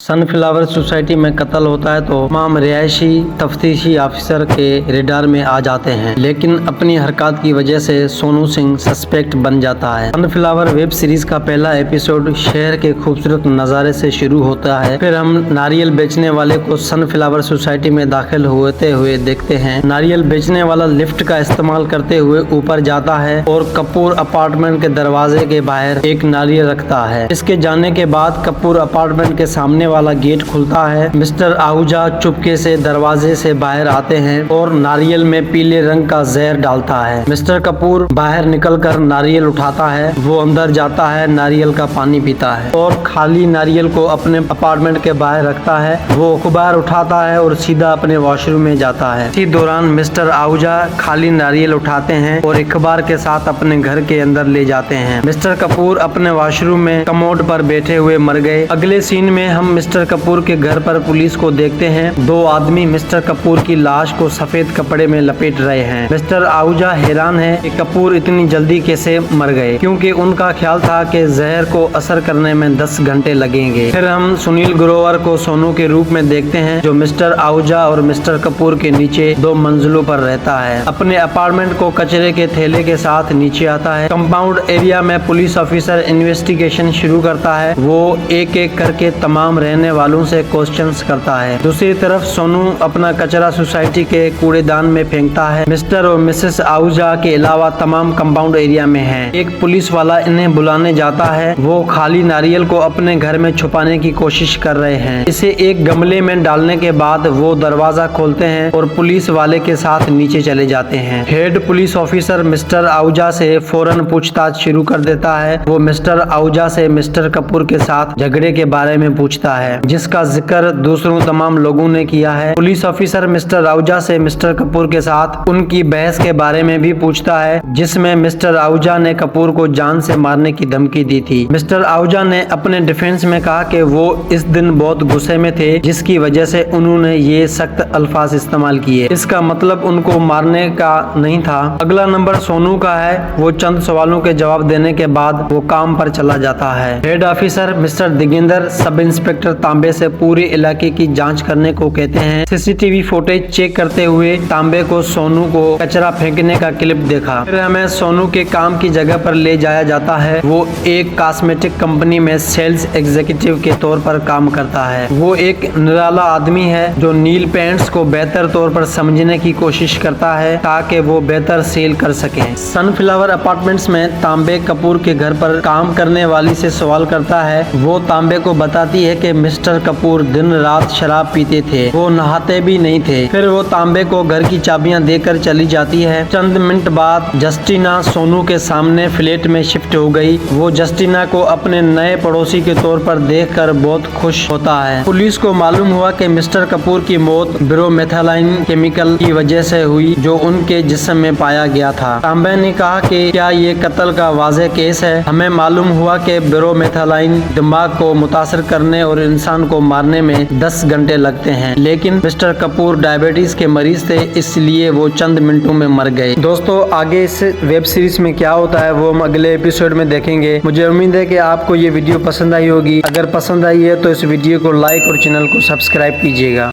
Sunflower society में कत्ल होता है तो तमाम रिहायशी तफ्तीशी ऑफिसर के रेडार में आ जाते हैं, लेकिन अपनी हरकत की वजह से सोनू सिंह सस्पेक्ट बन जाता है। सनफ्लावर वेब सीरीज का पहला एपिसोड शहर के खूबसूरत नज़ारे से शुरू होता है। फिर हम नारियल बेचने वाले को सनफ्लावर सोसाइटी में दाखिल होते हुए देखते हैं। नारियल बेचने वाला लिफ्ट का इस्तेमाल करते हुए ऊपर जाता है और कपूर अपार्टमेंट के दरवाजे के बाहर एक नारियल रखता है। इसके जाने के बाद कपूर अपार्टमेंट के सामने वाला गेट खुलता है। मिस्टर आहूजा चुपके से दरवाजे से बाहर आते हैं और नारियल में पीले रंग का जहर डालता है। मिस्टर कपूर बाहर निकलकर नारियल उठाता है, वो अंदर जाता है, नारियल का पानी पीता है और खाली नारियल को अपने अपार्टमेंट के बाहर रखता है। वो अखबार उठाता है और सीधा अपने वॉशरूम में जाता है। इसी दौरान मिस्टर आहूजा खाली नारियल उठाते हैं और अखबार के साथ अपने घर के अंदर ले जाते हैं। मिस्टर कपूर अपने वॉशरूम में कमोड पर बैठे हुए मर गए। अगले सीन में हम मिस्टर कपूर के घर पर पुलिस को देखते हैं। दो आदमी मिस्टर कपूर की लाश को सफेद कपड़े में लपेट रहे हैं। मिस्टर आहूजा हैरान है कि कपूर इतनी जल्दी कैसे मर गए, क्योंकि उनका ख्याल था कि जहर को असर करने में 10 घंटे लगेंगे। फिर हम सुनील ग्रोवर को सोनू के रूप में देखते हैं, जो मिस्टर आहूजा और मिस्टर कपूर के नीचे 2 मंजिलों पर रहता है। अपने अपार्टमेंट को कचरे के थैले के साथ नीचे आता है। कंपाउंड एरिया में पुलिस ऑफिसर इन्वेस्टिगेशन शुरू करता है। वो एक एक करके तमाम रहने वालों से क्वेश्चंस करता है। दूसरी तरफ सोनू अपना कचरा सोसाइटी के कूड़ेदान में फेंकता है। मिस्टर और मिसेस आहूजा के अलावा तमाम कंपाउंड एरिया में हैं। एक पुलिस वाला इन्हें बुलाने जाता है। वो खाली नारियल को अपने घर में छुपाने की कोशिश कर रहे हैं। इसे एक गमले में डालने के बाद वो दरवाजा खोलते हैं और पुलिस वाले के साथ नीचे चले जाते हैं। Head police officer mister Ahuja से फौरन पूछताछ शुरू कर देता है। वो मिस्टर आहूजा से मिस्टर कपूर के साथ झगड़े के बारे में पूछता है, जिसका जिक्र दूसरों तमाम लोगों ने किया है। पुलिस ऑफिसर मिस्टर आहूजा से मिस्टर कपूर के साथ उनकी बहस के बारे में भी पूछता है, जिसमें मिस्टर आहूजा ने कपूर को जान से मारने की धमकी दी थी। मिस्टर आहूजा ने अपने डिफेंस में कहा कि वो इस दिन बहुत गुस्से में थे, जिसकी वजह से उन्होंने ये सख्त अल्फाज इस्तेमाल किए। इसका मतलब उनको मारने का नहीं था। अगला नंबर सोनू का है। वो चंद सवालों के जवाब देने के बाद वो काम पर चला जाता है। Head officer mister दिगेंदर sub inspector तांबे से पूरे इलाके की जांच करने को कहते हैं। सीसीटीवी फुटेज चेक करते हुए तांबे को सोनू को कचरा फेंकने का क्लिप देखा। फिर हमें सोनू के काम की जगह पर ले जाया जाता है। वो एक कॉस्मेटिक कंपनी में सेल्स एग्जीक्यूटिव के तौर पर काम करता है। वो एक निराला आदमी है जो नील पेंट्स को बेहतर तौर पर समझने की कोशिश करता है ताकि वो बेहतर सेल कर सके। सनफ्लावर अपार्टमेंट्स में तांबे कपूर के घर पर काम करने वाली से सवाल करता है। वो तांबे को बताती है कि मिस्टर कपूर दिन रात शराब पीते थे, वो नहाते भी नहीं थे। फिर वो तांबे को घर की चाबियां देकर चली जाती है। चंद मिनट बाद जस्टिना सोनू के सामने फ्लैट में शिफ्ट हो गई। वो जस्टिना को अपने नए पड़ोसी के तौर पर देखकर बहुत खुश होता है। पुलिस को मालूम हुआ कि मिस्टर कपूर की मौत ब्रोमेथालाइन केमिकल की वजह से हुई, जो उनके जिस्म में पाया गया था। तांबे ने कहा कि क्या ये कत्ल का वाज़ेह केस है। हमें मालूम हुआ कि ब्रोमेथालाइन दिमाग को मुतासर करने और इंसान को मारने में 10 घंटे लगते हैं, लेकिन मिस्टर कपूर डायबिटीज के मरीज थे, इसलिए वो चंद मिनटों में मर गए। दोस्तों, आगे इस वेब सीरीज में क्या होता है वो हम अगले एपिसोड में देखेंगे। मुझे उम्मीद है कि आपको ये वीडियो पसंद आई होगी। अगर पसंद आई है तो इस वीडियो को लाइक और चैनल को सब्सक्राइब कीजिएगा।